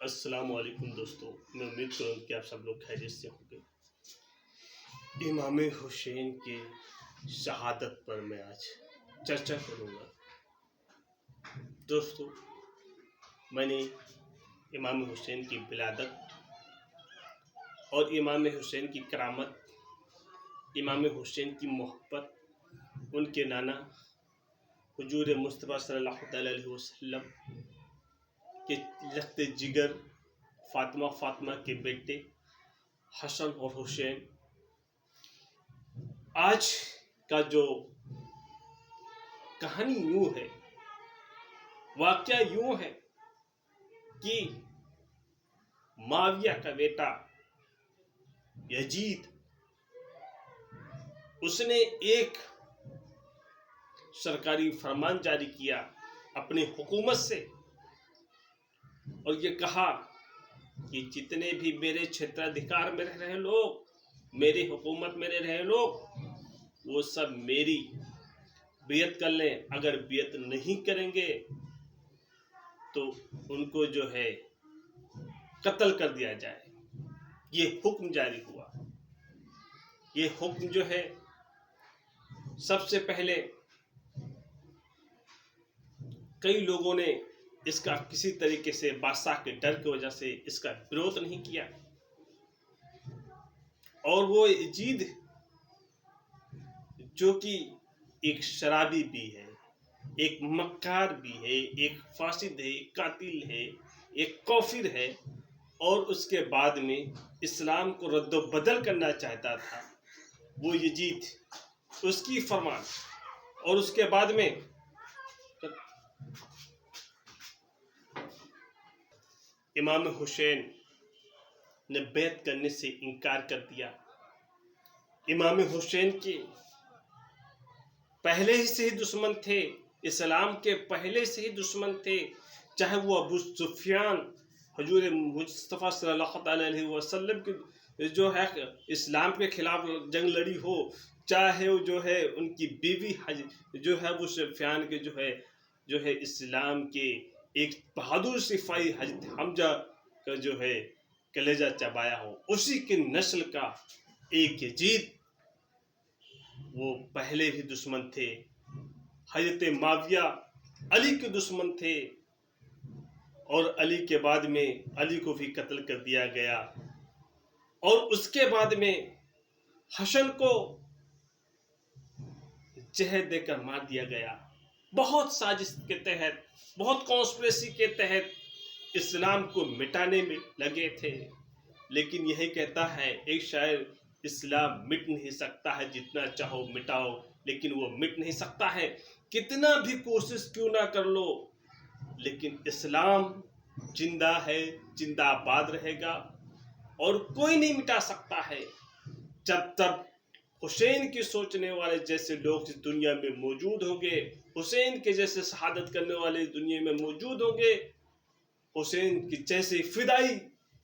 अस्सलाम वालेकुम दोस्तों, मैं उम्मीद करूँ कि आप सब लोग खैरियत से होंगे। इमाम हुसैन की शहादत पर मैं आज चर्चा करूँगा। दोस्तों, मैंने इमाम हुसैन की विलादत और इमाम हुसैन की करामत, इमाम हुसैन की मोहब्बत, उनके नाना हुजूर मुस्तफ़ा सल्लल्लाहु अलैहि वसल्लम के लख्ते जिगर फातिमा के बेटे हसन और हुसैन, आज का जो कहानी यूं है, वाकया यूं है कि माविया का बेटा यजीद, उसने एक सरकारी फरमान जारी किया अपनी हुकूमत से और ये कहा कि जितने भी मेरे क्षेत्राधिकार में रह रहे लोग, मेरी हुकूमत में रह रहे लोग, वो सब मेरी बियत कर लें। अगर बियत नहीं करेंगे तो उनको जो है कत्ल कर दिया जाए। ये हुक्म जारी हुआ। ये हुक्म जो है, सबसे पहले कई लोगों ने इसका किसी तरीके से बादशाह के डर की वजह से इसका विरोध नहीं किया, और वो यजीद जो कि एक शराबी भी है, एक मक्कार भी है, एक फासिद है, एक कातिल है, एक काफिर है, और उसके बाद में इस्लाम को रद्द बदल करना चाहता था वो यजीद, उसकी फरमान। और उसके बाद में इमाम हुसैन ने बैत करने से इनकार कर दिया। इमाम हुसैन के पहले ही से ही दुश्मन थे, इस्लाम के पहले से ही दुश्मन थे, चाहे वो अबू सुफियान हुजूर मुस्तफ़ा सल्लल्लाहु अलैहि वसल्लम की जो है इस्लाम के खिलाफ जंग लड़ी हो, चाहे वो जो है उनकी बीवी जो है अबू सुफियान के जो है इस्लाम के एक बहादुर सिपाही हजरत हमजा का जो है कलेजा चबाया हो, उसी के नस्ल का एक यजीद, वो पहले भी दुश्मन थे। हजरत माविया अली के दुश्मन थे, और अली के बाद में अली को भी कत्ल कर दिया गया, और उसके बाद में हसन को जहर देकर मार दिया गया। बहुत साजिश के तहत, बहुत कॉन्स्पिरेसी के तहत इस्लाम को मिटाने में लगे थे। लेकिन यही कहता है एक शायर, इस्लाम मिट नहीं सकता है, जितना चाहो मिटाओ, लेकिन वो मिट नहीं सकता है। कितना भी कोशिश क्यों ना कर लो, लेकिन इस्लाम जिंदा है, जिंदाबाद रहेगा, और कोई नहीं मिटा सकता है। जब तक हुसैन की सोचने वाले जैसे लोग इस दुनिया में मौजूद होंगे, हुसैन के जैसे शहादत करने वाले दुनिया में मौजूद होंगे, हुसैन की जैसे फिदाई,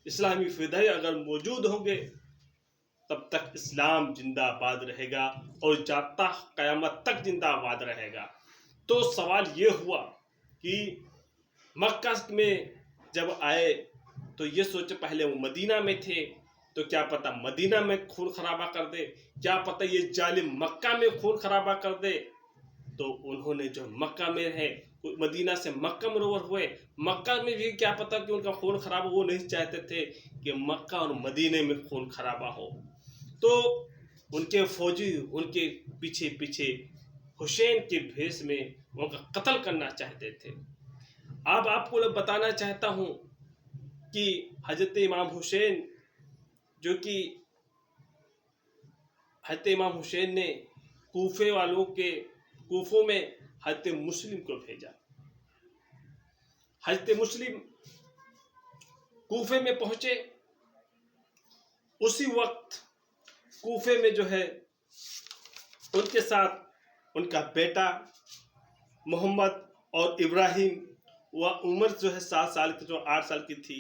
इस्लामी फिदाई अगर मौजूद होंगे, तब तक इस्लाम जिंदाबाद रहेगा, और जाता क़यामत तक जिंदाबाद रहेगा। तो सवाल ये हुआ कि मक्का में जब आए तो ये सोचे, पहले वो मदीना में थे, तो क्या पता मदीना में खून खराबा कर दे, क्या पता ये जालिम मक्का में खून खराबा कर दे। तो उन्होंने जो मक्का में है, मदीना से मक्का मुनव्वर हुए, मक्का में भी क्या पता कि उनका खून खराबा, वो नहीं चाहते थे कि मक्का और मदीने में खून खराबा हो। तो उनके फौजी उनके पीछे पीछे हुसैन के भेष में उनका कत्ल करना चाहते थे। अब आपको लोग बताना चाहता हूँ कि हजरत इमाम हुसैन जो कि हजरत इमाम हुसैन ने कूफों में हजरत मुस्लिम को भेजा। हजरत मुस्लिम कूफे में पहुंचे, उसी वक्त कूफे में जो है उनके साथ उनका बेटा मोहम्मद और इब्राहिम, वह उम्र जो है 7 साल की, जो 8 साल की थी,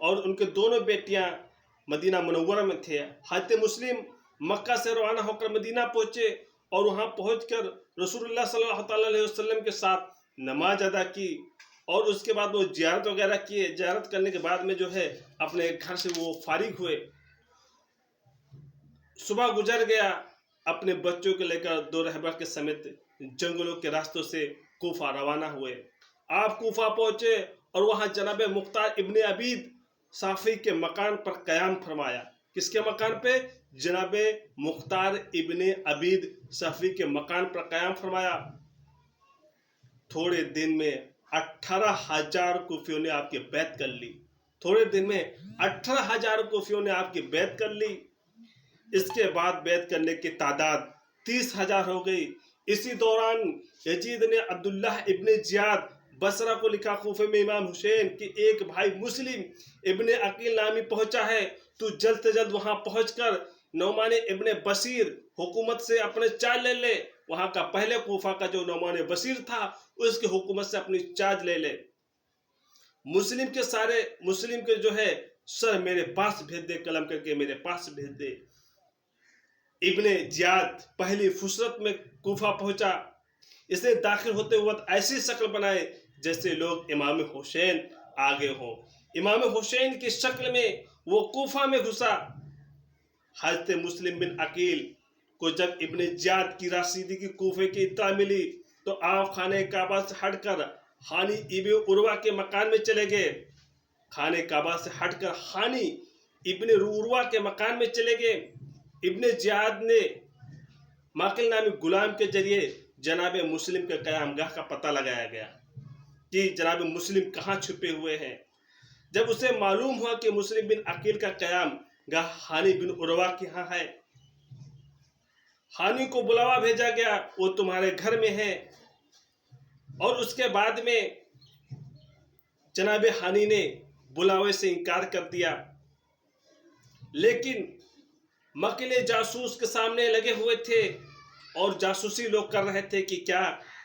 और उनके दोनों बेटियां मदीना मुनव्वरा में थे। हजरत मुस्लिम मक्का से रवाना होकर मदीना पहुंचे, और वहां पहुंचकर रसूलुल्लाह सल्लल्लाहु अलैहि वसल्लम के साथ नमाज अदा की, और उसके बाद वो जियारत वगैरह किए। जियारत करने के बाद में जो है अपने घर से वो फारिग हुए। सुबह गुजर गया, अपने बच्चों को लेकर दो रहबर के समेत जंगलों के रास्तों से कूफा रवाना हुए। आप कूफा पहुंचे और वहां जनाब मुख्तार इब्ने अबीद साफी के मकान पर कयाम फरमाया। किसके मकान पे? जनाब मुख्तार इब्ने अबीद साफी के मकान पर कयाम फरमाया। थोड़े दिन में 18,000 कूफियों ने आपकी बैत कर ली। थोड़े दिन में 18,000 कूफियों ने आपकी बैत कर ली। इसके बाद बैत करने की तादाद 30,000 हो गई। इसी दौरान यजीद ने अब्दुल्लाह इब्ने जियाद बसरा को लिखा, कूफे में इमाम हुसैन कि एक भाई मुस्लिम इब्ने अकील नामी पहुंचा है, तू जल्द से जल्द वहां पहुंचकर नौमान इब्ने बशीर हुकूमत से अपने चार्ज ले ले। वहां का पहले कूफा का जो नौमान बशीर था उसकी हुकूमत से अपनी चार्ज ले ले। मुस्लिम के जो है सर मेरे पास भेज दे, कलम करके मेरे पास भेज दे। इब्ने जियाद पहली फुसरत में कूफा पहुंचा। इसने दाखिल होते वक्त ऐसी शक्ल बनाए जैसे लोग इमाम हुसैन आगे हो। इमाम हुसैन की शक्ल में वो कूफा में घुसा। हजरत मुस्लिम बिन अकील को जब इब्ने जियाद की राशिदी की कूफे की इत्तला मिली तो आप खाने काबा से हटकर हानी इब्ने उर्वा के मकान में चले गए। खाने काबा से हटकर हानी इब्ने उर्वा के मकान में चले गए। इब्ने जियाद ने माकिल नामी गुलाम के जरिए जनाब मुस्लिम के कयामगाह का पता लगाया गया कि जनाब मुस्लिम कहाँ छुपे हुए हैं। जब उसे मालूम हुआ कि मुस्लिम बिन अकील का कयामगाह हानी बिन उर्वा के यहाँ है, हानी को बुलावा भेजा गया, वो तुम्हारे घर में है। और उसके बाद में जनाब हानी ने बुलावे से इनकार कर दिया। लेकिन मकीले जासूस के सामने लगे हुए थे और जासूसी लोग कर रहे थे कि क्या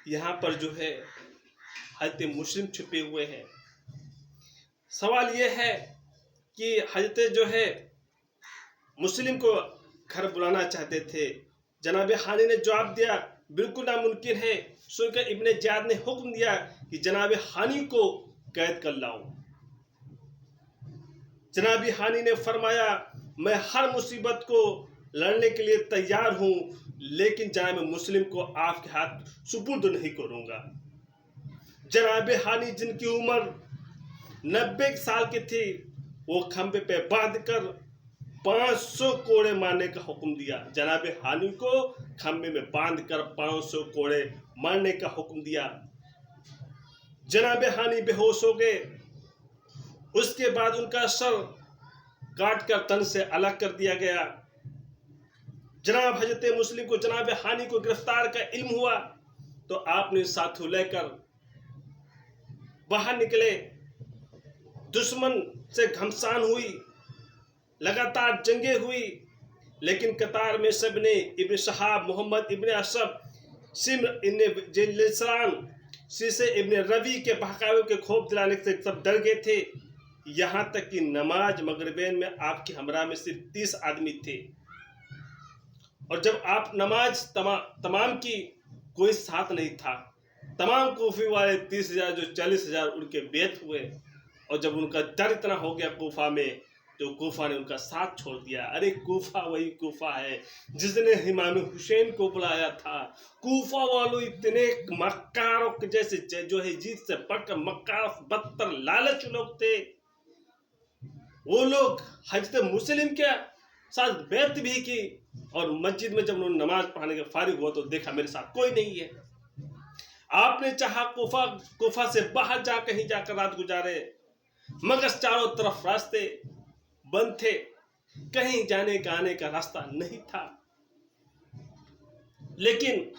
यहाँ पर जो है हजरत मुस्लिम छुपे हुए हैं। सवाल यह है कि हजरत जो है मुस्लिम को घर बुलाना चाहते थे। जनाब हानी ने जवाब दिया बिल्कुल नामुमकिन है। सुनकर इब्ने जियाद ने हुक्म दिया कि जनाब हानी को कैद कर लाओ। जनाब हानी ने फरमाया मैं हर मुसीबत को लड़ने के लिए तैयार हूं, लेकिन जनाब मुस्लिम को आपके हाथ सुपुर्द नहीं करूंगा। जनाब हानी जिनकी उम्र 90 साल की थी, वो खंबे पे बांधकर 500 कोड़े मारने का हुक्म दिया। जनाब हानी को खंबे में बांधकर 500 कोड़े मारने का हुक्म दिया। जनाब हानी बेहोश हो गए। उसके बाद उनका सर काटकर तन से अलग कर दिया गया। जनाब हजरत मुस्लिम को जनाब हानी को गिरफ्तार का इल्म हुआ तो आपने साथों लेकर बाहर निकले। दुश्मन से घमसान हुई, लगातार जंगें हुई, लेकिन कतार में सब ने इब्ने शहाब, मोहम्मद इब्ने असब, सिम्र इब्ने जिलसान, सीसे इब्ने रवि के बहकावे के खौफ दिलाने से सब डर गए थे। यहाँ तक कि नमाज मगरिबैन में आपके हमरा में सिर्फ 30 आदमी थे। और जब आप नमाज तमाम की, कोई साथ नहीं था। तमाम कूफी वाले 30,000 जो 40,000 उनके बेत हुए। और जब उनका डर इतना हो गया कूफा में, तो कूफा ने उनका साथ छोड़ दिया। अरे कूफा वही कूफा है जिसने इमाम हुसैन को बुलाया था। कूफा वालों इतने मक्कारों के जैसे जो है जीत से बढ़कर मक्कार बदतर लालच लोग थे। वो लोग हजरत मुस्लिम के साथ बैत भी की और मस्जिद में जब उन्होंने नमाज पढ़ने के फारिग हुआ तो देखा मेरे साथ कोई नहीं है। आपने चाहा कूफा से बाहर जा कहीं जाकर रात गुजारे, मगर चारों तरफ रास्ते बंद थे, कहीं जाने का आने का रास्ता नहीं था। लेकिन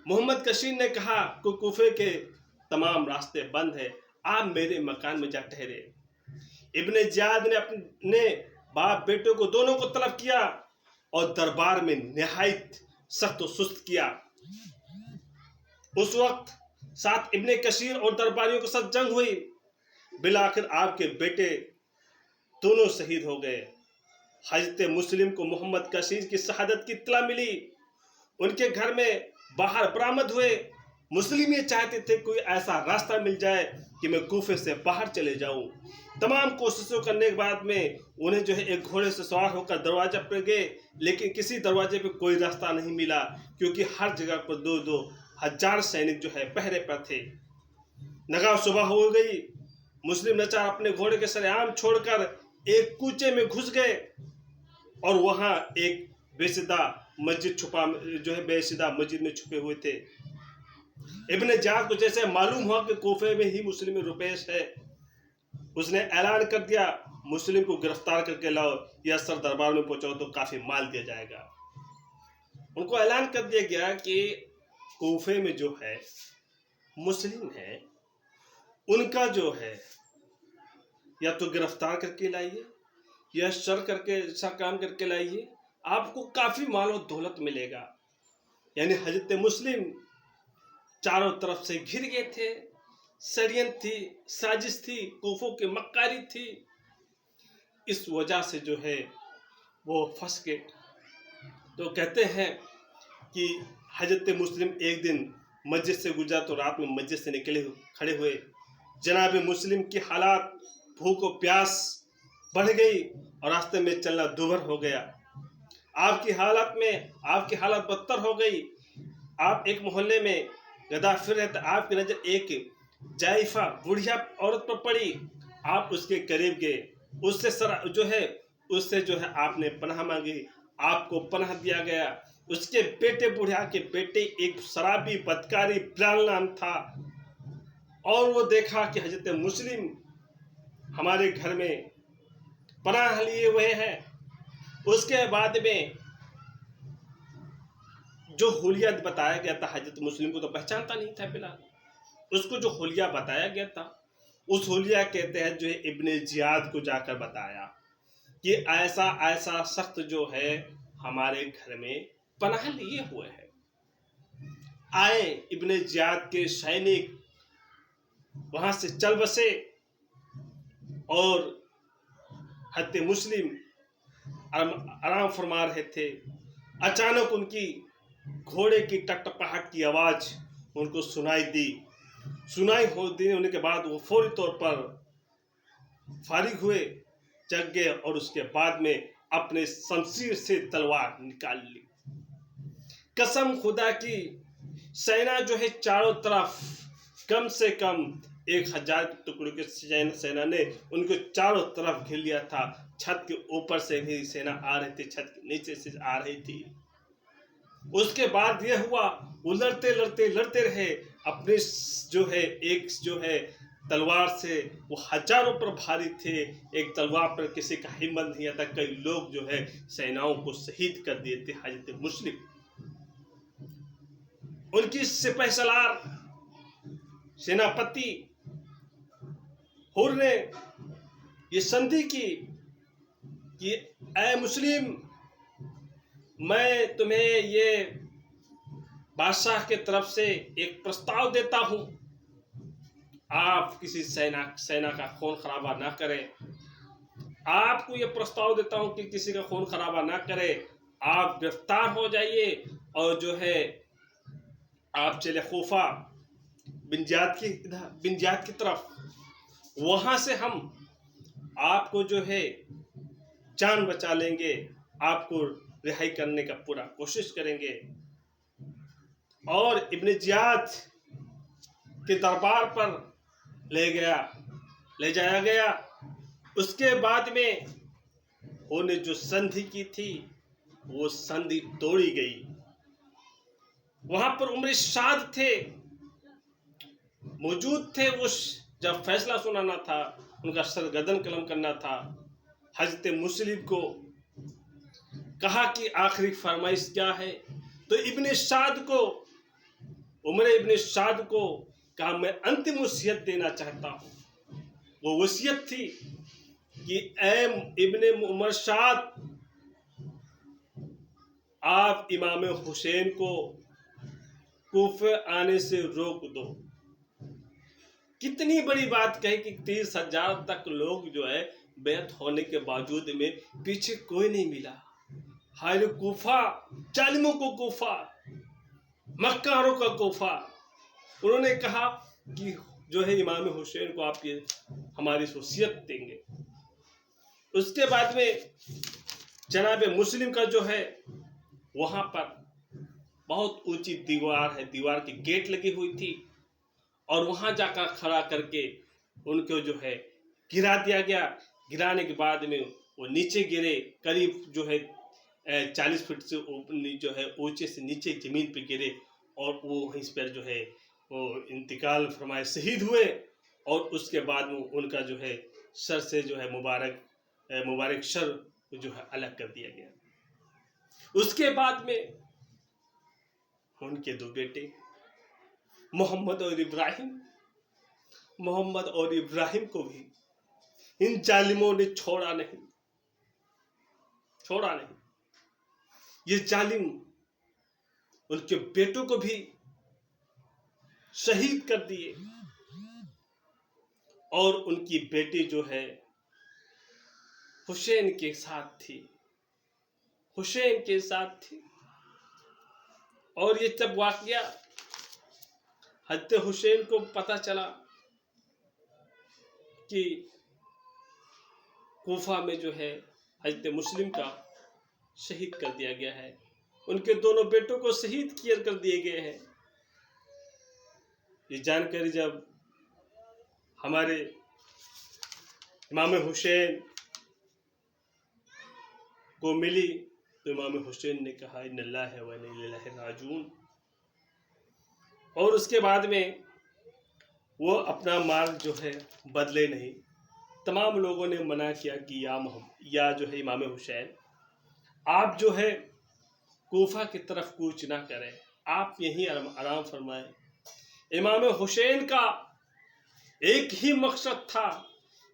मोहम्मद कशीर ने कहा कि कूफे के तमाम रास्ते बंद है, आप मेरे मकान में जा ठहरे। इब्ने जियाद ने अपने बाप बेटों को दोनों को तलब किया और दरबार में निहायत सख्त और सुस्त किया। उस वक्त साथ इब्ने कशीर और दरबारियों के साथ जंग हुई। बिलाखिर आपके बेटे दोनों शहीद हो गए। हजरत मुस्लिम को मोहम्मद कशीर की शहादत की इत्तला मिली। उनके घर में बाहर बरामद हुए मुस्लिम ये चाहते थे कोई ऐसा रास्ता मिल जाए कि मैं कूफे से बाहर चले जाऊं। तमाम कोशिशों करने के बाद में उन्हें जो है एक घोड़े से सवार होकर दरवाजा पर गए, लेकिन किसी दरवाजे पे कोई रास्ता नहीं मिला, क्योंकि हर जगह पर 2-2 हजार सैनिक जो है पहरे पर थे। नगाह सुबह हो गई। मुस्लिम नचार अपने घोड़े के सरेआम छोड़कर एक कूचे में घुस गए और वहां एक बेसिदा मस्जिद बेसिदा मस्जिद में छुपे हुए थे। इब्ने जियाद को जैसे मालूम हुआ कि कोफे में ही मुस्लिम रुपैश है, उसने ऐलान कर दिया, मुस्लिम को गिरफ्तार करके लाओ या सर दरबार में पहुंचाओ तो काफी माल दिया जाएगा। उनको ऐलान कर दिया गया कि कोफे में जो है मुस्लिम है, उनका जो है या तो गिरफ्तार करके लाइए या सर काम करके लाइए, आपको काफी माल और दौलत मिलेगा। यानी हजरत मुस्लिम चारों तरफ से घिर गए थे। षड्यंत्र थी, साजिश थी, कोफों की मक्कारी थी। इस वजह से जो है वो फंस गए। तो कहते हैं कि हजरत मुस्लिम एक दिन मस्जिद से गुजरा तो रात में मस्जिद से खड़े हुए। जनाब मुस्लिम की हालात भूख और प्यास बढ़ गई और रास्ते में चलना दूभर हो गया। आपकी हालत बदतर हो गई। आप एक मोहल्ले में गदा फिर रहे थे, आपकी नजर एक जायफा बुढ़िया औरत पर पड़ी। आप उसके करीब गए, उससे जो है आपने पनाह मांगी, आपको पनाह दिया गया। उसके बुढ़िया के बेटे एक शराबी बदकारी बिलाल नाम था, और वो देखा कि हजरत मुस्लिम हमारे घर में पनाह लिए हुए हैं। उसके बाद में जो हुलिया बताया गया था, हजरत मुस्लिम को तो पहचानता नहीं था बिलाल, उसको जो हुलिया बताया गया था, उस हुलिया के तहत जो है इब्ने जियाद को जाकर बताया कि ऐसा ऐसा शख्स जो है हमारे घर में पनाह लिए हुए है। आए इब्ने जियाद के सैनिक वहां से चल बसे और हजरत मुस्लिम आराम फरमा रहे थे। अचानक उनकी घोड़े की टकटकाहट की आवाज उनको सुनाई होने के बाद वो फौरी तौर पर फारिग हुए, जग गए और उसके बाद में अपने शमशीर से तलवार निकाल ली। कसम खुदा की, सेना जो है चारों तरफ कम से कम 1000 टुकड़ों के सेना ने उनको चारों तरफ घेर लिया था। छत के ऊपर से भी सेना आ रही थी, छत के नीचे से आ रही थी। उसके बाद यह हुआ, वो लड़ते रहे। अपने जो है तलवार से वो हजारों पर भारी थे। एक तलवार पर किसी का हिम्मत नहीं आता। कई लोग जो है सेनाओं को शहीद कर दिए थे। हजरत मुस्लिम उनकी सिपह सलार सेनापति हुर ने ये संधि की कि ऐ मुस्लिम, मैं तुम्हें ये बादशाह के तरफ से एक प्रस्ताव देता हूं, आप किसी सेना का खून खराबा ना करें। आपको ये प्रस्ताव देता हूं कि किसी का खून खराबा ना करें। आप गिरफ्तार हो जाइए और जो है आप चले खूफा बिन जियाद की तरफ। वहां से हम आपको जो है जान बचा लेंगे, आपको रिहाई करने का पूरा कोशिश करेंगे। और इब्ने जियाद के दरबार पर ले जाया गया। उसके बाद में उन्होंने जो संधि की थी वो संधि तोड़ी गई। वहां पर उमर साद थे, मौजूद थे। उस जब फैसला सुनाना था, उनका सरगर्दन कलम करना था। हजरत मुस्लिम को कहा कि आखिरी फरमाइश क्या है। तो उमर इब्ने साद को कहा, मैं अंतिम वसीयत देना चाहता हूं। वो वसीयत थी कि ऐ इब्ने उमर साद, आप इमाम हुसैन को कूफे आने से रोक दो। कितनी बड़ी बात कही कि 30,000 तक लोग जो है बैत होने के बावजूद में पीछे कोई नहीं मिला। कूफा, जालिमों को कूफा, मक्कारों का कूफा, उन्होंने कहा कि जो है इमाम हुसैन को आप ये हमारी वसीयत देंगे। उसके बाद में जनाब मुस्लिम का जो है वहां पर बहुत ऊंची दीवार है, दीवार की गेट लगी हुई थी और वहां जाकर खड़ा करके उनको जो है गिरा दिया गया। गिराने के बाद में वो नीचे गिरे, करीब जो है 40 फीट से जो है ऊंचे से नीचे जमीन पे गिरे और वो वहीं पर जो है वो इंतकाल फरमाए, शहीद हुए। और उसके बाद में उनका जो है सर से जो है मुबारक सर जो है अलग कर दिया गया। उसके बाद में उनके दो बेटे मोहम्मद और इब्राहिम को भी इन जालिमों ने छोड़ा नहीं। ये जालिम उनके बेटों को भी शहीद कर दिए और उनकी बेटी जो है हुसैन के साथ थी। और ये जब वाकया हज़रत हुसैन को पता चला कि कूफा में जो है हज़रत मुस्लिम का शहीद कर दिया गया है, उनके दोनों बेटों को शहीद कर दिए गए हैं, ये जानकारी जब हमारे इमाम हुसैन को मिली तो इमाम हुसैन ने कहा इन्नल्लाहि व इन्ना इलैहि राजिऊन। और उसके बाद में वो अपना मार्ग जो है बदले नहीं। तमाम लोगों ने मना किया कि या जो है इमाम हुसैन, आप जो है कूफा की तरफ कूच ना करें, आप यहीं आराम फरमाएं। इमाम हुसैन का एक ही मकसद था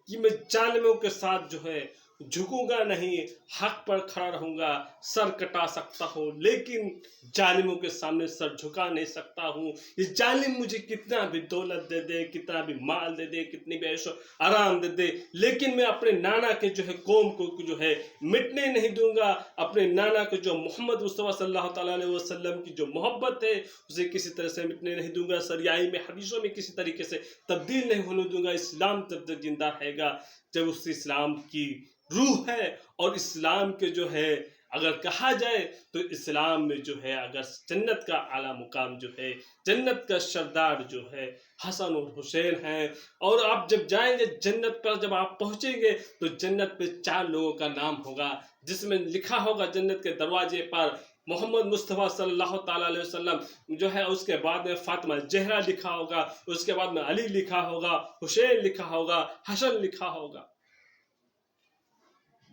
कि मैं जालिमों के साथ जो है झुकूंगा नहीं, हक पर खड़ा रहूंगा। सर कटा सकता हूँ लेकिन जालिमों के सामने सर झुका नहीं सकता हूँ। ये जालिम मुझे कितना भी दौलत दे दे, कितना भी माल दे दे, कितनी भी ऐशो आराम दे दे, लेकिन मैं अपने नाना के जो है कौम को जो है मिटने नहीं दूंगा। अपने नाना के जो मोहम्मद मुस्तफ़ा सल्लल्लाहु अलैहि वसल्लम की जो मोहब्बत है उसे किसी तरह से मिटने नहीं दूंगा। सरियाई में हदीसों में किसी तरीके से तब्दील नहीं होने दूंगा। इस्लाम तब तक जिंदा रहेगा जब उस इस्लाम की रूह है। और इस्लाम के जो है अगर कहा जाए तो इस्लाम में जो है अगर जन्नत का आला मुकाम जो है, जन्नत का सरदार जो है हसन और हुसैन हैं। और आप जब जाएंगे जन्नत पर, जब आप पहुंचेंगे तो जन्नत पे 4 लोगों का नाम होगा जिसमें लिखा होगा जन्नत के दरवाजे पर मोहम्मद मुस्तफ़ा सल्लल्लाहु अलैहि वसल्लम जो है, उसके बाद में फातिमा जहरा लिखा होगा, उसके बाद में अली लिखा होगा, हुसैन लिखा होगा, हसन लिखा होगा।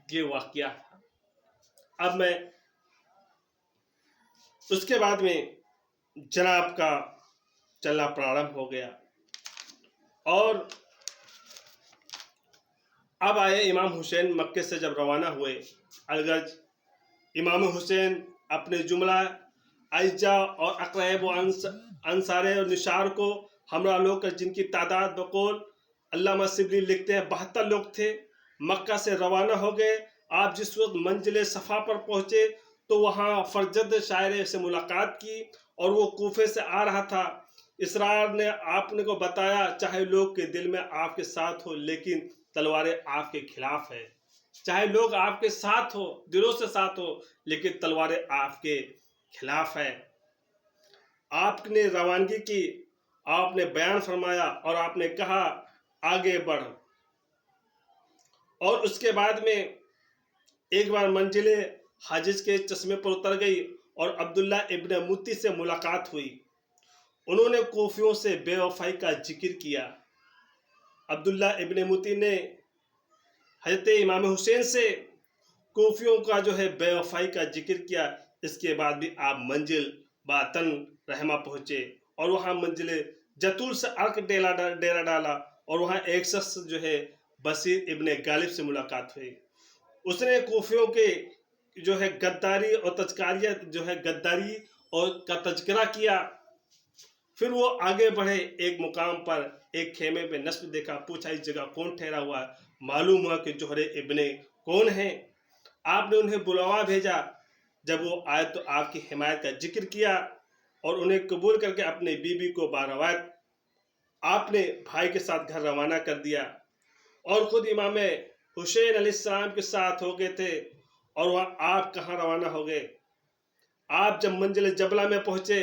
ये वाकया था। अब मैं उसके बाद में जनाब का चलना प्रारंभ हो गया और अब आए इमाम हुसैन मक्के से जब रवाना हुए अलगज। इमाम हुसैन अपने जुमला आइजा और अकरैब अंसारे और निशार को हमरा लोग जिनकी तादाद बकौल अल्लामा सिबली लिखते हैं 72 लोग थे, मक्का से रवाना हो गए। आप जिस वक्त मंजिल सफ़ा पर पहुँचे तो वहाँ फरजद शायर से मुलाकात की और वो कूफे से आ रहा था। इसरार ने आपने को बताया चाहे लोग के दिल में आपके साथ हो लेकिन तलवारें आपके खिलाफ है। चाहे लोग आपके साथ हो, दिलों से साथ हो, लेकिन तलवारें आपके खिलाफ है। आपने रवानगी की, आपने बयान फरमाया और आपने कहा आगे बढ़। और उसके बाद में एक बार मंजिले हाजिज के चश्मे पर उतर गई और अब्दुल्ला इब्न मुती से मुलाकात हुई। उन्होंने कोफियों से बेवफाई का जिक्र किया। अब्दुल्ला इब्न मुती ने हजरत इमाम हुसैन से कोफियों का जो है बेवफाई का जिक्र किया। इसके बाद भी आप मंजिल बातन रहमा पहुंचे और वहाँ मंजिल जतूल से अर्क डेरा डाला और वहाँ एक शख्स जो है बसीर इब्न गालिब से मुलाकात हुई। उसने कोफियों के जो है गद्दारी और तजकारिया जो है गद्दारी और का तज़किरा किया। फिर वो आगे बढ़े, एक मुकाम पर एक खेमे पे नस्ब देखा, पूछा इस जगह कौन ठहरा हुआ। मालूम हुआ कि जोहरे इब्ने कौन है। आपने उन्हें बुलावा भेजा। जब वो आए तो आपकी हिमायत का जिक्र किया। और उन्हें कबूल करके अपने बीबी को बारवात आपने भाई के साथ घर रवाना कर दिया और खुद इमाम हुसैन अलैहिस्सलाम के साथ हो गए थे। और वह आप कहाँ रवाना हो गए? आप जब मंजिल जबला में पहुंचे,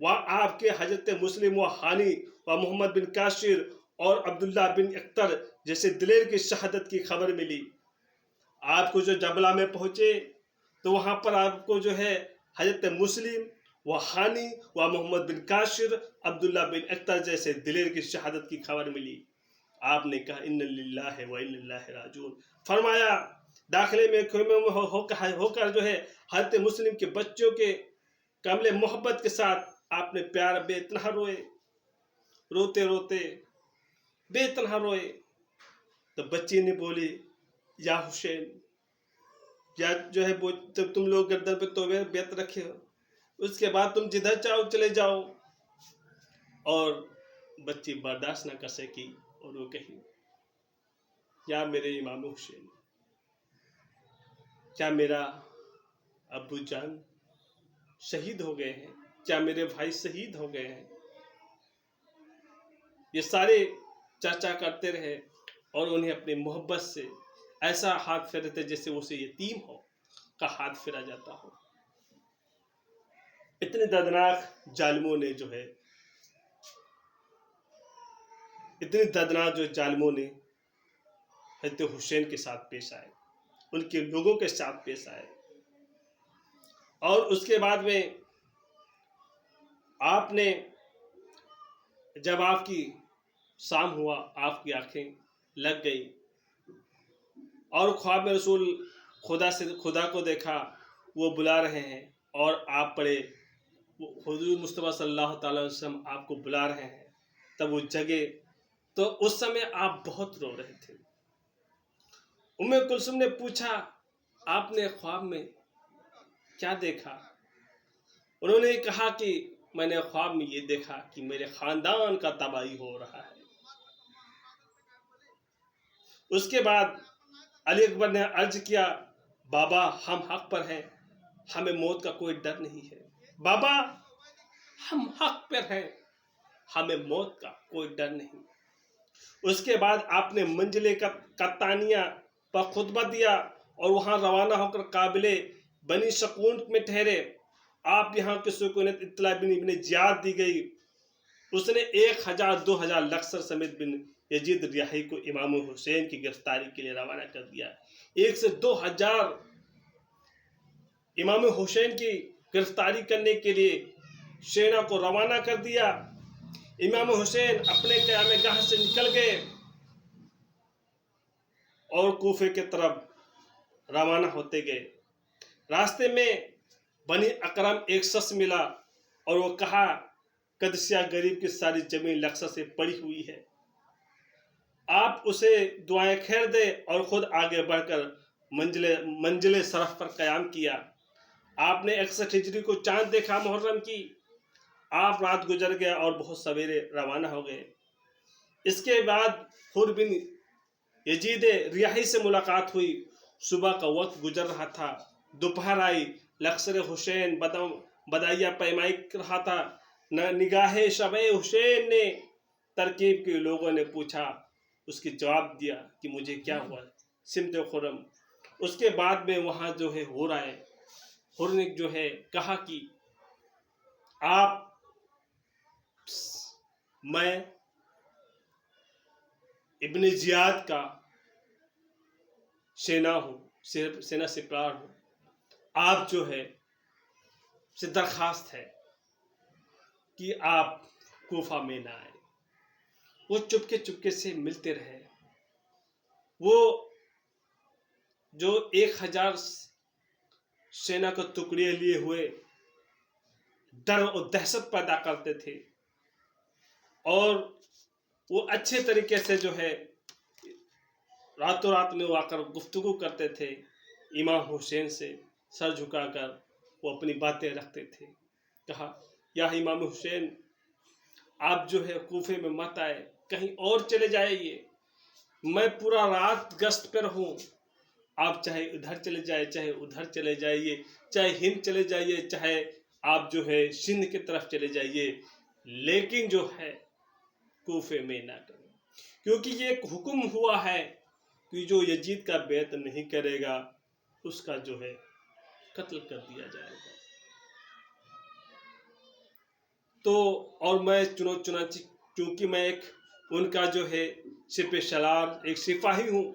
वहाँ आपके हजरत मुस्लिम व हानी व मोहम्मद बिन काशिर और अब्दुल्ला बिन अख्तर जैसे दिलेर की शहादत की खबर मिली। आपको जो जबला में पहुंचे तो वहाँ पर आपको जो है हजरत मुस्लिम व हानी व मोहम्मद बिन काशिर अब्दुल्ला बिन अख्तर जैसे दिलेर की शहादत की खबर मिली। आपने कहा इन्ना लिल्लाहि व इन्ना इलैहि राजिऊन। फरमाया दाखिले में खेमे में होकर जो है हजरत मुस्लिम के बच्चों के कमले मोहब्बत के साथ आपने प्यार बेतनहा रोए, रोते रोते बेतनहा रोए। तो बच्ची ने बोली या हुसैन, या जो है जब तुम लोग गर्दन पे तोबे बेत रखे हो, उसके बाद तुम जिधर चाहो चले जाओ। और बच्ची बर्दाश्त न कर सकी और वो कही या मेरे इमाम हुसैन, क्या मेरा अब्बू जान शहीद हो गए हैं? क्या मेरे भाई शहीद हो गए हैं? ये सारे चर्चा करते रहे और उन्हें अपनी मोहब्बत से ऐसा हाथ फेरते जैसे उसे यतीम हो का हाथ फेरा जाता हो। इतने दर्दनाक जालिमों ने जो है, इतने दर्दनाक जो जालिमों ने हजरत हुसैन के साथ पेश आए, उनके लोगों के साथ पेश आए। और उसके बाद में आपने जब आपकी शाम हुआ, आपकी आंखें लग गई और ख्वाब में रसूल खुदा को देखा, वो बुला रहे हैं और आप पड़े, हुजूर मुस्तफ़ा सल्लल्लाहु अलैहि वसल्लम आपको बुला रहे हैं। तब वो जगे तो उस समय आप बहुत रो रहे थे। उम्मे कुलसुम ने पूछा आपने ख्वाब में क्या देखा? उन्होंने कहा कि मैंने ख्वाब में ये देखा कि मेरे खानदान का तबाही हो रहा है। उसके बाद अली अकबर ने अर्ज किया बाबा हम हक पर हैं, हमें मौत का कोई डर नहीं है। बाबा हम हक पर हैं, हमें मौत का कोई डर नहीं। उसके बाद आपने मंजिले कत्तानिया पर खुतबा दिया और वहां रवाना होकर काबिले बनी शकून में ठहरे। आप यहाँ के सुकूनत इत्तला बिन इब्न जियाद दी गई। उसने 1000-2000 लश्कर समेत बिन यजीद रियाही को इमाम हुसैन की गिरफ्तारी के लिए रवाना कर दिया। 1 से 2000 इमाम हुसैन की गिरफ्तारी करने के लिए सेना को रवाना कर दिया। इमाम हुसैन अपने क़यामगाह से निकल गए और कूफे के तरफ रवाना होते गए। रास्ते में बनी अकरम एक शख्स मिला और वो कहा कदसिया गरीब की सारी जमीन लक्ष्य से पड़ी हुई है, आप उसे दुआएं खैर दे। और खुद आगे बढ़कर मंजिले सरफ पर कयाम किया। आपने 61 हिजरी को चांद देखा मुहर्रम की। आप रात गुजर गया और बहुत सवेरे रवाना हो गए। इसके बाद हुर बिन यजीद रियाही से मुलाकात हुई। सुबह का वक्त गुजर रहा था, दोपहर आई। लश्कर हुसैन बदाइया पैमाई रहा था। निगाहे शबे हुसैन ने तरकीब के लोगों ने पूछा, उसकी जवाब दिया कि मुझे क्या हुआ, सिमत खुरम। उसके बाद में वहाँ जो है हो रहा है, हुर ने जो है कहा कि मैं इब्न जियाद का सेना हूँ, सेना सिपाही हूँ। आप जो है से दरखास्त है कि आप कूफा में ना आए। वो चुपके चुपके से मिलते रहे। वो जो 1000 सेना को टुकड़े लिए हुए डर और दहशत पैदा करते थे और वो अच्छे तरीके से जो है रातों रात में वो आकर गुफ्तगू करते थे। इमाम हुसैन से सर झुकाकर वो अपनी बातें रखते थे। कहा या इमाम हुसैन, आप जो है कूफे में मत आए, कहीं और चले जाइए। मैं पूरा रात गश्त पर हूँ, आप चाहे इधर चले जाए, चाहे उधर चले जाइए, चाहे हिंद चले जाइए, चाहे आप जो है सिंध की तरफ चले जाइए, लेकिन जो है कूफे में ना करें, क्योंकि ये एक हुक्म हुआ है कि जो यजीद का बैत नहीं करेगा उसका जो है कत्ल कर दिया जाएगा। तो और मैं चूंकि मैं एक उनका जो है सिपह सलार एक सिपाही हूँ,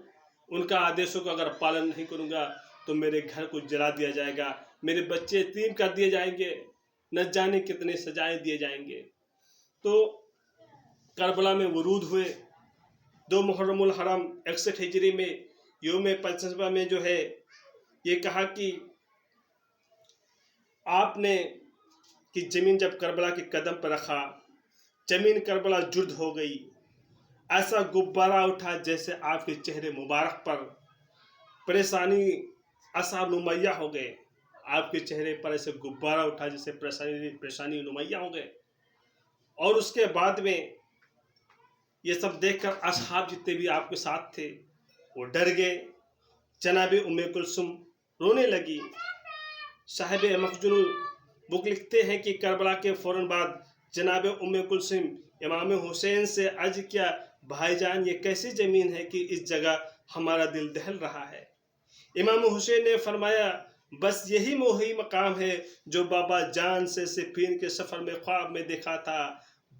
उनका आदेशों का अगर पालन नहीं करूँगा तो मेरे घर को जला दिया जाएगा, मेरे बच्चे यतीम कर दिए जाएंगे, न जाने कितने सजाएं दिए जाएंगे। तो करबला में वरूद हुए 2 मुहर्रमुल हरम 61 हिजरी में योम पंचशबा में जो है ये कहा कि आपने कि जमीन जब करबला के कदम पर रखा, जमीन करबला जुर्द हो गई, ऐसा गुब्बारा उठा जैसे आपके चेहरे मुबारक पर परेशानी आसार नुमैया हो गए। आपके चेहरे पर ऐसे गुब्बारा उठा जैसे परेशानी नुमैया हो गए। और उसके बाद में ये सब देखकर असहाब जितने भी आपके साथ थे वो डर गए। जनाबे उम्मे कुलसुम रोने लगी। साहिब मखजुल बुक लिखते हैं कि करबला के फौरन बाद जनाबे उम्मे कुलसुम इमाम हुसैन से अर्ज किया, भाईजान ये कैसी ज़मीन है कि इस जगह हमारा दिल दहल रहा है। इमाम हुसैन ने फरमाया, बस यही वही मकाम है जो बाबा जान से सिफ़ीन के सफ़र में ख्वाब में देखा था।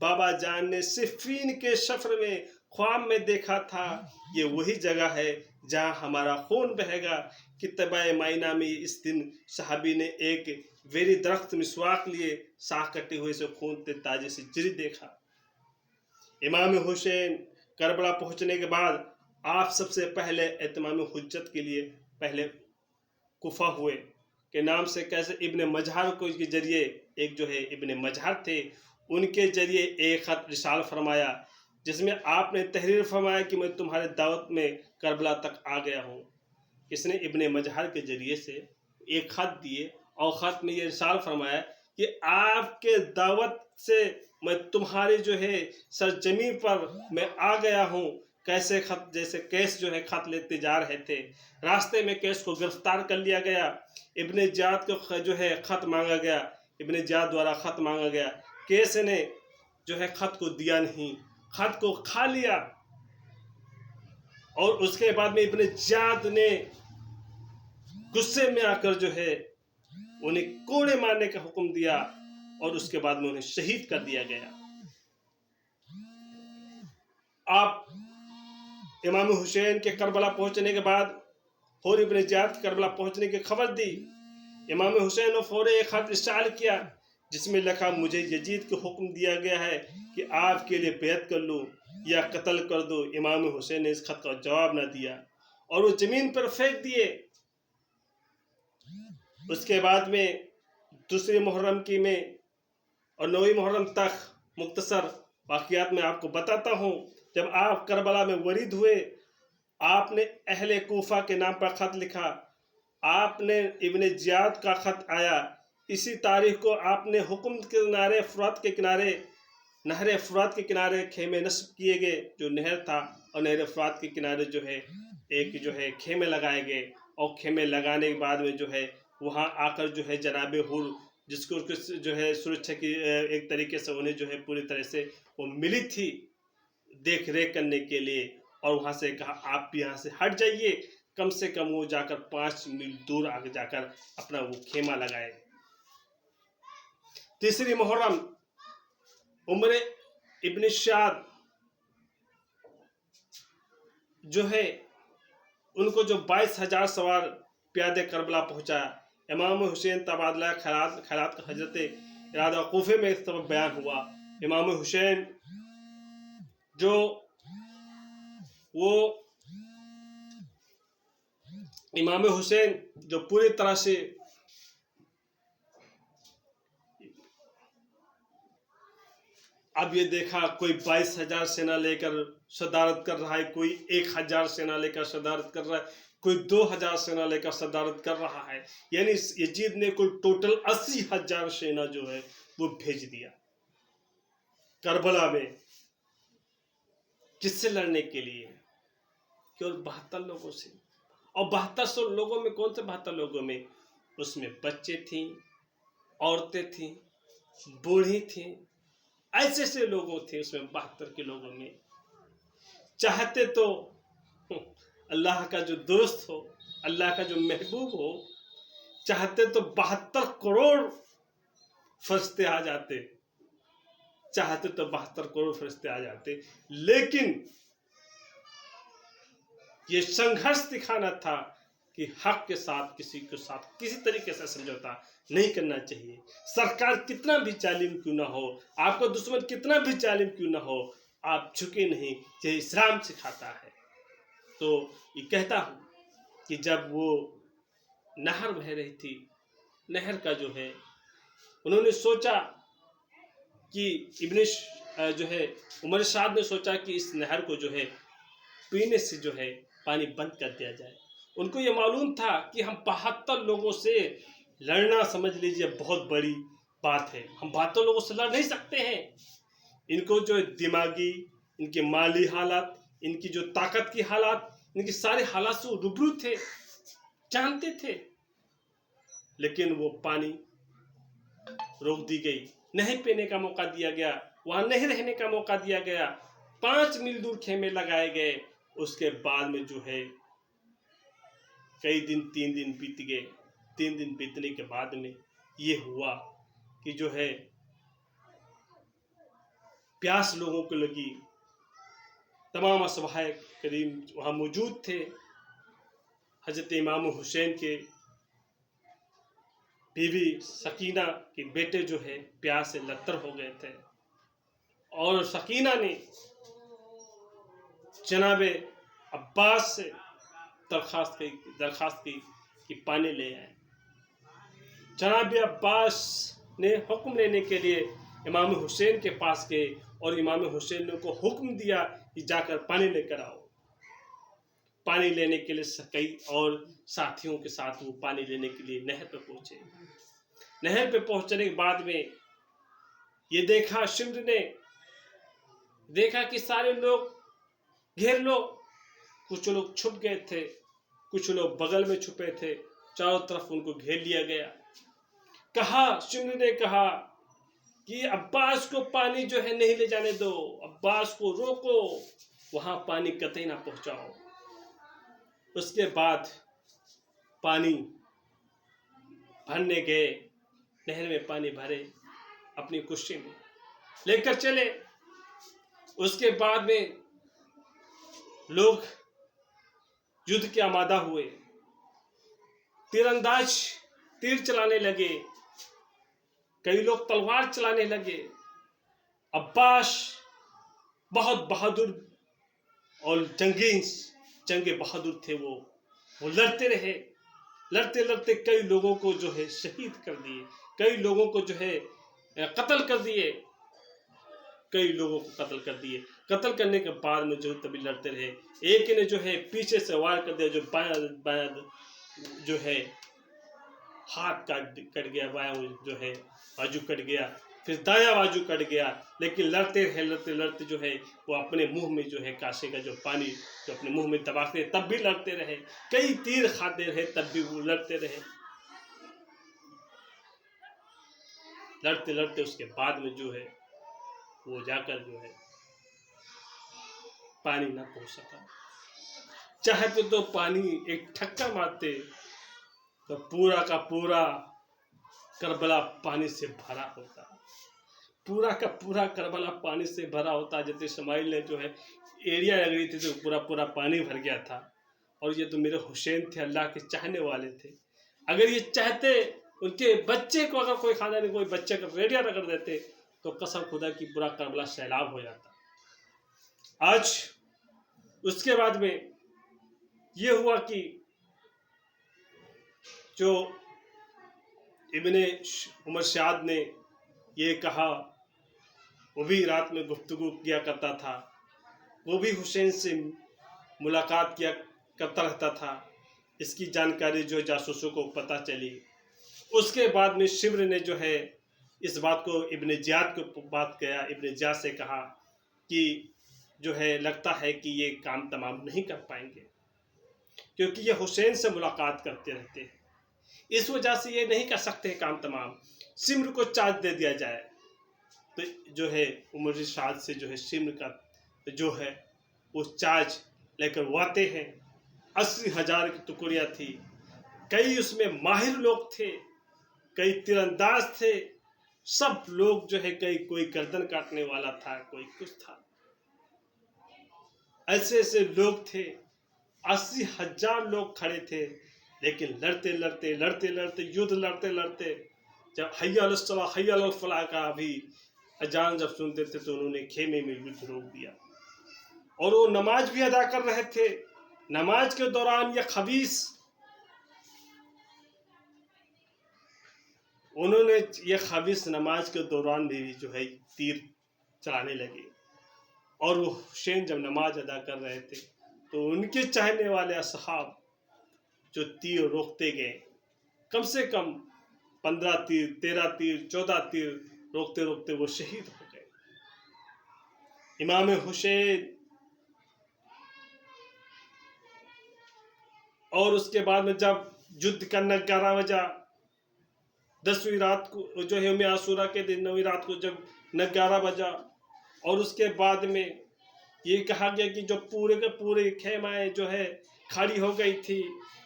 बाबा जान ने सिफ़ीन के सफ़र में ख्वाब में देखा था। ये वही जगह है जहाँ हमारा खून बहेगा। किताबे मायना में इस दिन सहाबी ने एक वेरी दरख्त मिसवाक लिए साख कटे हुए से खून ते ताजे से जरी देखा। इमाम हुसैन करबला पहुँचने के बाद आप सबसे पहले इत्माम हुज्जत के लिए पहले कुफा हुए के नाम से कैसे इब्ने मजहर को के जरिए एक जो है इब्ने मजहर थे, उनके जरिए एक ख़त रिसाल फरमाया जिसमें आपने तहरीर फरमाया कि मैं तुम्हारे दावत में करबला तक आ गया हूँ। इसने इब्ने मजहर के जरिए से एक ख़त दिए और ख़त में ये रिसाल फरमाया कि आपके दावत से मैं तुम्हारे जो है सरजमी पर मैं आ गया हूँ। कैसे ख़त जैसे कैस जो है ख़त लेते जा रहे थे, रास्ते में कैस को गिरफ्तार कर लिया गया। इब्ने ज़ियाद को जो है ख़त मांगा गया, इब्ने ज़ियाद द्वारा ख़त मांगा गया। कैस ने जो है ख़त को दिया नहीं, ख़त को खा लिया। और उसके बाद में इब्ने ज़ियाद ने गुस्से में आकर जो है उन्हें कोड़े मारने का हुक्म दिया और उसके बाद में उन्हें शहीद कर दिया गया। आप इमाम हुसैन के करबला पहुंचने के बाद फौरी इब्ने ज़ियाद के करबला पहुंचने की खबर दी। इमाम हुसैन ने फौरी एक खत इरसाल किया जिसमें लिखा, मुझे यजीद को हुक्म दिया गया है कि आपके लिए बैत कर लूँ या कत्ल कर दो। इमाम हुसैन ने इस खत का जवाब न दिया और वो ज़मीन पर फेंक दिए। उसके बाद में दूसरी मुहर्रम की में और 9वीं मुहर्रम तक मुख्तसर वाक़ियात में आपको बताता हूँ। जब आप करबला में वरीद हुए, आपने अहले कूफा के नाम पर ख़त लिखा, आपने इब्ने ज़ियाद का ख़त आया। इसी तारीख को आपने हुक्म के किनारे फ़ुरात के किनारे नहर फ़ुरात के किनारे खेमे नस्ब किए गए, जो नहर था और नहर फ़ुरात के किनारे जो है एक जो है खेमे लगाए गए। और खेमे लगाने के बाद में जो है वहाँ आकर जो है जनाबे हुर जिसको जो है सुरक्षा की एक तरीके से उन्हें जो है पूरी तरह से वो मिली थी देख रेख करने के लिए। और वहाँ से कहा आप भी यहाँ से हट जाइए, कम से कम वो जाकर 5 मील दूर आगे जाकर अपना वो खेमा लगाए। तीसरी मुहर्रम उम्र इब्न शाद जो है उनको जो 22,000 सवार प्यादे करबला पहुँचा। इमाम हुसैन तबादला खैरात का हजरत इरादा कूफे में इस तरह बयान हुआ। इमाम हुसैन जो वो इमाम हुसैन जो पूरी तरह से अब ये देखा कोई 22,000 सेना लेकर सदारत कर रहा है, कोई 1,000 सेना लेकर सदारत कर रहा है, कोई 2,000 सेना लेकर सदारत कर रहा है। यानी यजीद ने कुल टोटल 80,000 सेना जो है वो भेज दिया करबला में। किससे लड़ने के लिए? केवल 72 लोगों से। और 7200 लोगों में कौन से 72 लोगों में? उसमें बच्चे थी, औरतें थीं, बूढ़ी थीं, ऐसे ऐसे लोगों थे उसमें 72 के लोगों में। चाहते तो अल्लाह का जो दोस्त हो, अल्लाह का जो महबूब हो, चाहते तो 72 करोड़ फरिश्ते आ जाते, चाहते तो 72 करोड़ फरिश्ते आ जाते, लेकिन ये संघर्ष दिखाना था कि हक के साथ किसी के साथ किसी तरीके से समझौता नहीं करना चाहिए। सरकार कितना भी जालिम क्यों ना हो, आपका दुश्मन कितना भी जालिम क्यों ना हो, आप झुके नहीं, ये इस्लाम सिखाता है। तो ये कहता हूँ कि जब वो नहर बह रही थी, नहर का जो है उन्होंने सोचा कि इब्न जो है उमर साद ने सोचा कि इस नहर को जो है पीने से जो है पानी बंद कर दिया जाए। उनको ये मालूम था कि हम 72 लोगों से लड़ना, समझ लीजिए, बहुत बड़ी बात है। हम 72 लोगों से लड़ नहीं सकते हैं। इनको जो दिमागी, इनके माली हालात, इनकी जो ताकत की हालात, इनकी सारे हालात से रूबरू थे, जानते थे। लेकिन वो पानी रोक दी गई, नहीं पीने का मौका दिया गया, वहां नहीं रहने का मौका दिया गया, 5 मील दूर खेमे लगाए गए। उसके बाद में जो है कई दिन, 3 दिन बीत गए। 3 दिन बीतने के बाद में ये हुआ कि जो है प्यास लोगों को लगी। तमाम असहाय करीम वहाँ मौजूद थे। हजरत इमाम हुसैन के बीवी सकीना के बेटे जो है प्यास से लतर हो गए थे, और सकीना ने जनाबे अब्बास से दरखास्त की कि पानी ले आए। जनाब अब्बास ने हुक्म लेने के लिए इमाम हुसैन के पास गए, और इमाम हुसैन ने उनको हुक्म दिया कि जाकर पानी लेकर आओ। पानी लेने के लिए कई और साथियों के साथ वो पानी लेने के लिए नहर पे पहुंचे। नहर पे पहुंचने के बाद में ये देखा, शिमर ने देखा कि सारे लोग घेर लो। कुछ लोग छुप गए थे, कुछ लोग बगल में छुपे थे, चारों तरफ उनको घेर लिया गया। शिमर ने कहा कि अब्बास को पानी जो है नहीं ले जाने दो, अब्बास को रोको, वहां पानी कतई ना पहुंचाओ। उसके बाद पानी भरने गए, नहर में पानी भरे, अपनी कुर्सी में लेकर चले। उसके बाद में लोग युद्ध के आमादा हुए, तीरंदाज तीर चलाने लगे, कई लोग तलवार चलाने लगे। अब्बास बहुत बहादुर और जंगे बहादुर थे। वो लड़ते रहे, लड़ते लड़ते कई लोगों को जो है शहीद कर दिए, कई लोगों को जो है कत्ल कर दिए, कई लोगों को कत्ल कर दिए। कत्ल करने के बाद में जो तभी लड़ते रहे। एक ने जो है पीछे से वार कर दिया, जो बायां जो है हाथ कट गया, बायां जो है बाजू कट गया, फिर दायां बाजू कट गया। लेकिन लड़ते रहे, लड़ते लड़ते जो है वो अपने मुंह में जो है कासे का जो पानी जो अपने मुंह में दबाते, तब भी लड़ते रहे। कई तीर खाते रहे, तब भी वो लड़ते रहे। लड़ते लड़ते उसके बाद में जो है वो जाकर जो है पानी ना पहुंच सका। चाहते तो पानी एक ठक्का मारते तो पूरा का पूरा करबला पानी से भरा होता, पूरा का पूरा करबला पानी से भरा होता। जैसे इस्माइल ने जो है एरिया लग रही थी तो पूरा पूरा पानी भर गया था। और ये तो मेरे हुसैन थे, अल्लाह के चाहने वाले थे। अगर ये चाहते, उनके बच्चे को अगर कोई खानदानी कोई बच्चे का रेडिया रगड़ देते तो कसम खुदा की पूरा करबला सैलाब हो जाता। आज उसके बाद में ये हुआ कि जो इब्ने उमर साद ने ये कहा, वो भी रात में गुफ्तगू किया करता था, वो भी हुसैन से मुलाकात किया करता रहता था। इसकी जानकारी जो जासूसों को पता चली। उसके बाद में शिमर ने जो है इस बात को इब्ने जियाद को बात किया। इब्ने जियाद से कहा कि जो है लगता है कि ये काम तमाम नहीं कर पाएंगे, क्योंकि ये हुसैन से मुलाकात करते रहते हैं, इस वजह से ये नहीं कर सकते काम तमाम, सिमर को चार्ज दे दिया जाए। तो जो है उमर इरशाद से जो है सिमर का जो है वो चार्ज लेकर वो आते हैं। 80,000 की टुकड़ियाँ थी, कई उसमें माहिर लोग थे, कई तीरंदाज थे, सब लोग जो है कई कोई गर्दन काटने वाला था, कोई कुछ था, ऐसे ऐसे लोग थे। 80,000 लोग खड़े थे, लेकिन लड़ते लड़ते लड़ते लड़ते युद्ध लड़ते लड़ते जब हय्या अलस सलाह हय्या अल फलाह का भी अजान जब सुनते थे तो उन्होंने खेमे में युद्ध रोक दिया। और वो नमाज भी अदा कर रहे थे। नमाज के दौरान यह खबीस उन्होंने यह खबीस नमाज के दौरान भी जो है तीर चलाने लगे। और वो हुसैन जब नमाज अदा कर रहे थे तो उनके चाहने वाले असहाब जो तीर रोकते गए, कम से कम 15 तीर 13 तीर 14 तीर रोकते रोकते वो शहीद हो गए। इमाम हुसैन और उसके बाद में जब युद्ध का नगारा बजा, 10वीं रात को जो है यौम आशूरा के दिन 9वीं रात को जब नगारा बजा, और उसके बाद में ये कहा गया कि जो पूरे के पूरे खेमाएं जो है खड़ी हो गई थी,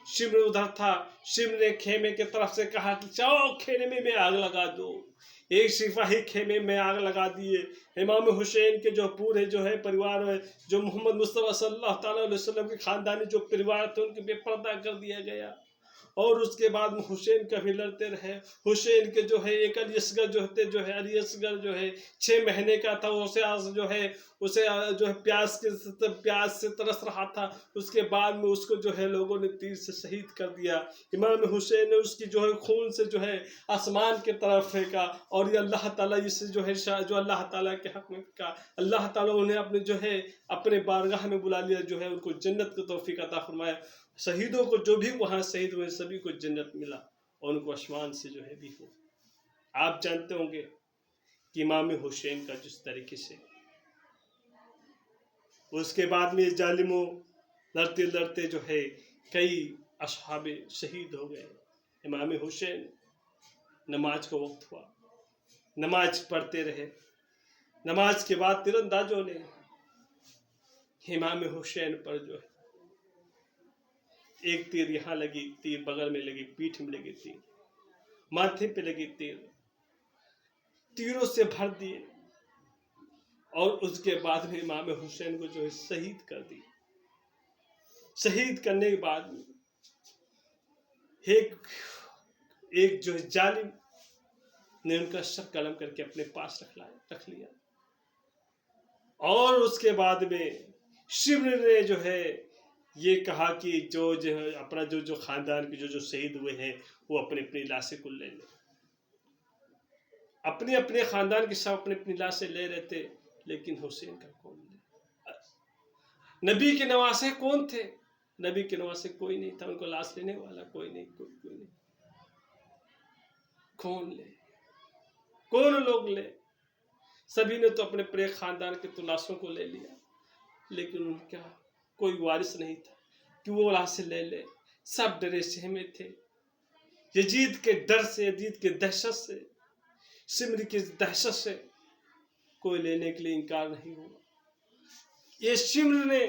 शिमर उधर था, शिमर ने खेमे की तरफ से कहा कि जाओ खेमे में आग लगा दो। एक सिपाही खेमे में आग लगा दिए। इमाम हुसैन के जो पूरे जो है परिवार में जो मोहम्मद मुस्तफ़ा सल्लल्लाहु अलैहि वसल्लम के खानदानी जो परिवार थे उनके बेपर्दा कर दिया गया। और उसके बाद में हुसैन कभी लड़ते रहे। हुसैन के जो है एक अली असगर जो थे, जो है अली असगर जो है 6 महीने का था, उसे जो है प्यास से तरस रहा था। उसके बाद में उसको जो है लोगों ने तीर से शहीद कर दिया। इमाम हुसैन ने उसकी जो है खून से जो है आसमान की तरफ फेंका, और ये अल्लाह ताला इससे जो है जो अल्लाह ताला के हक में का अल्लाह ताला उन्हें अपने जो है अपने बारगाह में बुला लिया, जो है उनको जन्नत की तौफीक अता फरमाया। शहीदों को जो भी वहां शहीद हुए सभी को जन्नत मिला, और उनको आसमान से जो है भी हो। आप जानते होंगे कि इमाम हुसैन का जिस तरीके से उसके बाद में जालिमों लड़ते लड़ते जो है कई असहाबे शहीद हो गए। इमाम हुसैन नमाज का वक्त हुआ, नमाज पढ़ते रहे। नमाज के बाद तीरंदाजों ने इमाम हुसैन पर जो है एक तीर यहाँ लगी, तीर बगल में लगी, पीठ में लगी, तीर माथे पे लगी, तीरों से भर दिए। और उसके बाद में इमाम हुसैन को जो है शहीद कर दिया। शहीद करने के बाद एक जो है जालिम ने उनका शक कलम करके अपने पास रख लिया। और उसके बाद में शिमर ने जो है ये कहा कि जो है अपना जो खानदान के जो शहीद हुए हैं वो अपनी अपनी लाशें को ले ले। अपने अपने खानदान के सब अपनी अपनी लाशें ले रहे थे, लेकिन हुसैन का कौन ले? नबी के नवासे कौन थे? नबी के नवासे कोई नहीं था, उनको लाश लेने वाला कोई नहीं। कौन ले? कौन लोग ले? सभी ने तो अपने प्रिय खानदान के तो लाशों को ले लिया, लेकिन उनका कोई वारिस नहीं था कि वो लाशें ले। सब डरे सहमे थे। यजीद के डर से, यजीद के दहशत से, सिमर की दहशत से कोई लेने के लिए इनकार नहीं हुआ। ये सिमर ने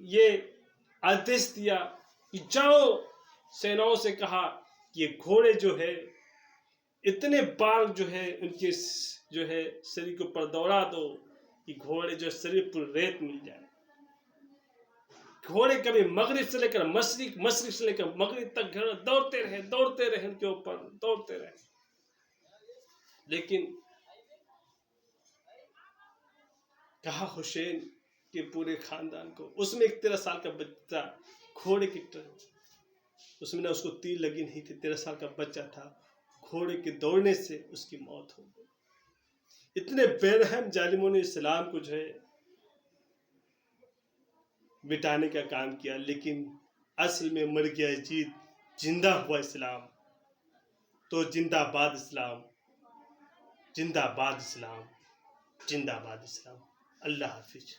ये आदेश दिया कि जाओ, सेनाओं से कहा कि ये घोड़े जो है इतने बार जो है उनके जो है शरीर के ऊपर दौड़ा दो कि घोड़े जो शरीर पर रेत मिल जाए। घोड़े कभी मगरिब से लेकर मशरिक, मशरिक से लेकर मगरिब तक दौड़ते रहे उनके ऊपर दौड़ते रहे। लेकिन कहा हुसैन के पूरे खानदान को, उसमें एक 13 साल का बच्चा घोड़े की उसमें ना उसको तीर लगी नहीं थी, 13 साल का बच्चा था, घोड़े के दौड़ने से उसकी मौत हो गई। इतने बेरहम जालिमों ने इस्लाम को जो है मिटाने का काम किया, लेकिन असल में मर गया यजीद, जिंदा हुआ इस्लाम। तो जिंदाबाद इस्लाम, जिंदाबाद इस्लाम, जिंदाबाद इस्लाम। अल्लाह हाफिज।